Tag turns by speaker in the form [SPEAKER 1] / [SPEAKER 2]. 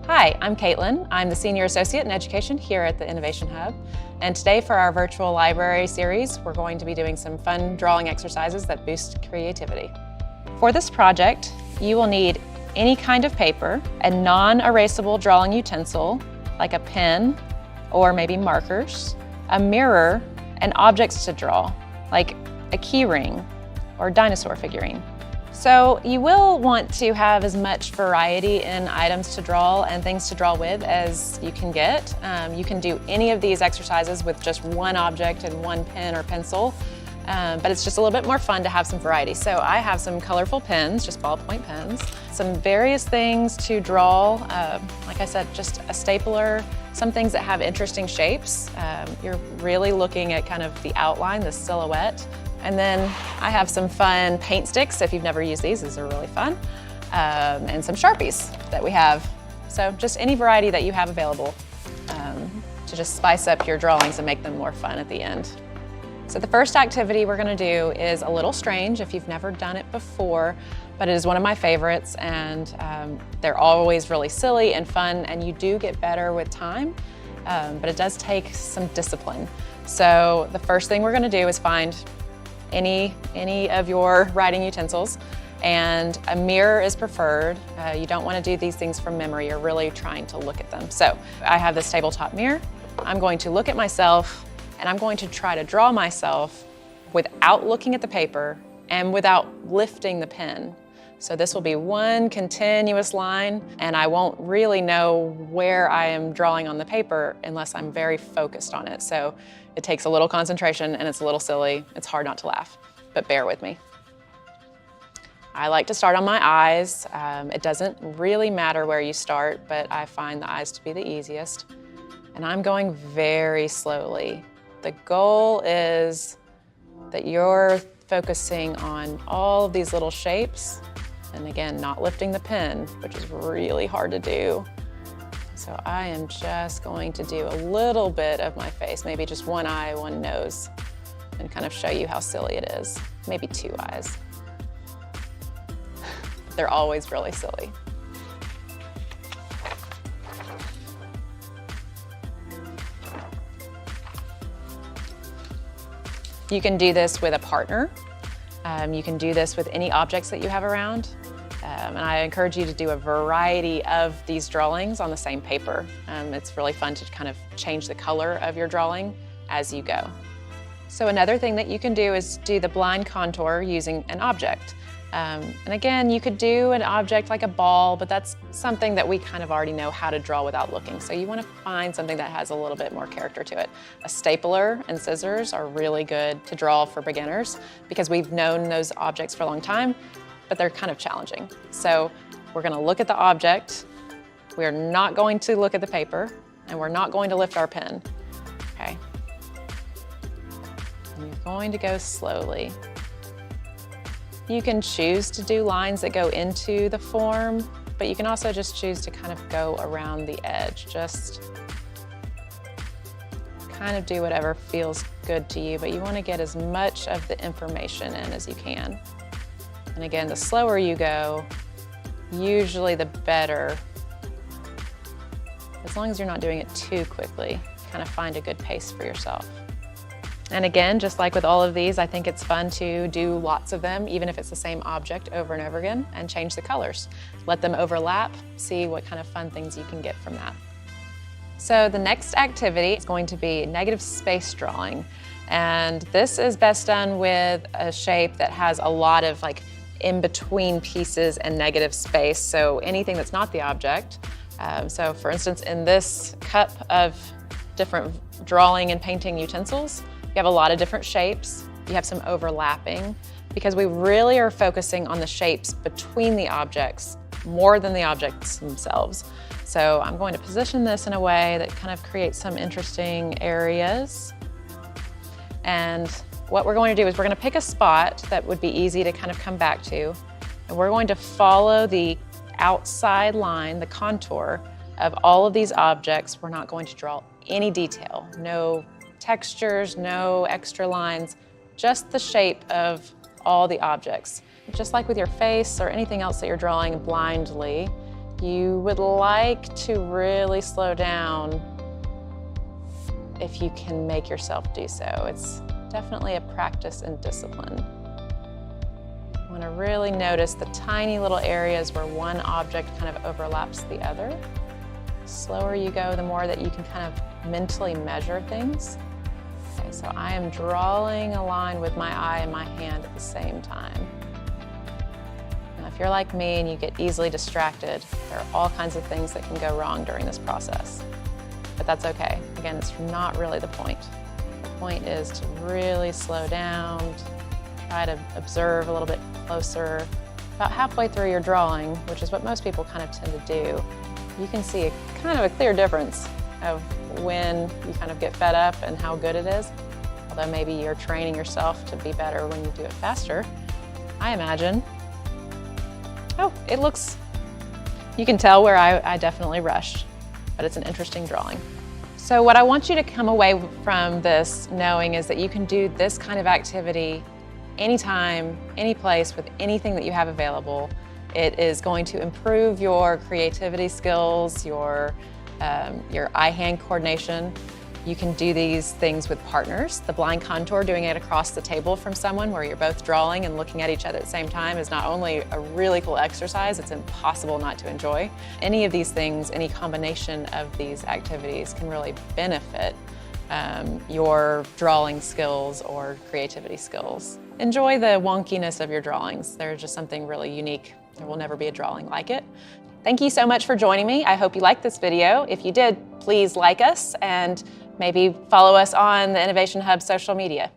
[SPEAKER 1] Hi, I'm Katelyn. I'm the Senior Associate in Education here at the Innovation Hub. And today for our virtual library series, we're going to be doing some fun drawing exercises that boost creativity. For this project, you will need any kind of paper, a non-erasable drawing utensil, like a pen or maybe markers, a mirror, and objects to draw, like a key ring or dinosaur figurine. So you will want to have as much variety in items to draw and things to draw with as you can get. You can do any of these exercises with just one object and one pen or pencil, but it's just a little bit more fun to have some variety. So I have some colorful pens, just ballpoint pens, some various things to draw, like I said, just a stapler, some things that have interesting shapes. You're really looking at kind of the outline, the silhouette. And then I have some fun paint sticks. If you've never used these are really fun. And some Sharpies that we have. So just any variety that you have available to just spice up your drawings and make them more fun at the end. So the first activity we're gonna do is a little strange if you've never done it before, but it is one of my favorites, and they're always really silly and fun, and you do get better with time, but it does take some discipline. So the first thing we're gonna do is find any of your writing utensils, and a mirror is preferred. You don't want to do these things from memory. You're really trying to look at them. So I have this tabletop mirror. I'm going to look at myself, and I'm going to try to draw myself without looking at the paper and without lifting the pen. So this will be one continuous line, and I won't really know where I am drawing on the paper unless I'm very focused on it. So it takes a little concentration, and it's a little silly. It's hard not to laugh, but bear with me. I like to start on my eyes. It doesn't really matter where you start, but I find the eyes to be the easiest. And I'm going very slowly. The goal is that you're focusing on all of these little shapes, and again, not lifting the pen, which is really hard to do. So I am just going to do a little bit of my face, maybe just one eye, one nose, and kind of show you how silly it is. Maybe two eyes. They're always really silly. You can do this with a partner. You can do this with any objects that you have around. And I encourage you to do a variety of these drawings on the same paper. It's really fun to kind of change the color of your drawing as you go. So another thing that you can do is do the blind contour using an object. And again, you could do an object like a ball, but that's something that we kind of already know how to draw without looking. So you want to find something that has a little bit more character to it. A stapler and scissors are really good to draw for beginners because we've known those objects for a long time, but they're kind of challenging. So we're going to look at the object. We're not going to look at the paper, and we're not going to lift our pen. Okay. And you're going to go slowly. You can choose to do lines that go into the form, but you can also just choose to kind of go around the edge. Just kind of do whatever feels good to you, but you want to get as much of the information in as you can. And again, the slower you go, usually the better. As long as you're not doing it too quickly, kind of find a good pace for yourself. And again, just like with all of these, I think it's fun to do lots of them, even if it's the same object over and over again, and change the colors. Let them overlap, see what kind of fun things you can get from that. So the next activity is going to be negative space drawing. And this is best done with a shape that has a lot of like in-between pieces and negative space. So anything that's not the object. So for instance, in this cup of different drawing and painting utensils, you have a lot of different shapes. You have some overlapping because we really are focusing on the shapes between the objects more than the objects themselves. So I'm going to position this in a way that kind of creates some interesting areas. And what we're going to do is we're going to pick a spot that would be easy to kind of come back to. And we're going to follow the outside line, the contour of all of these objects. We're not going to draw any detail, no textures, no extra lines, just the shape of all the objects. Just like with your face or anything else that you're drawing blindly, You would like to really slow down if you can make yourself do so. It's definitely a practice and discipline. You want to really notice the tiny little areas where one object kind of overlaps the other. The slower you go, the more that you can kind of mentally measure things. Okay, so I am drawing a line with my eye and my hand at the same time. Now, if you're like me and you get easily distracted, there are all kinds of things that can go wrong during this process. But that's okay. Again, it's not really the point. The point is to really slow down, try to observe a little bit closer. About halfway through your drawing, which is what most people kind of tend to do, you can see kind of a clear difference of when you kind of get fed up and how good it is. Although maybe you're training yourself to be better when you do it faster, I imagine. Oh, it looks, you can tell where I definitely rushed, but it's an interesting drawing. So what I want you to come away from this knowing is that you can do this kind of activity anytime, any place, with anything that you have available. It is going to improve your creativity skills, your eye-hand coordination. You can do these things with partners. The blind contour, doing it across the table from someone where you're both drawing and looking at each other at the same time, is not only a really cool exercise, it's impossible not to enjoy. Any of these things, any combination of these activities can really benefit your drawing skills or creativity skills. Enjoy the wonkiness of your drawings. They're just something really unique. There will never be a drawing like it. Thank you so much for joining me. I hope you liked this video. If you did, please like us and maybe follow us on the Innovation Hub social media.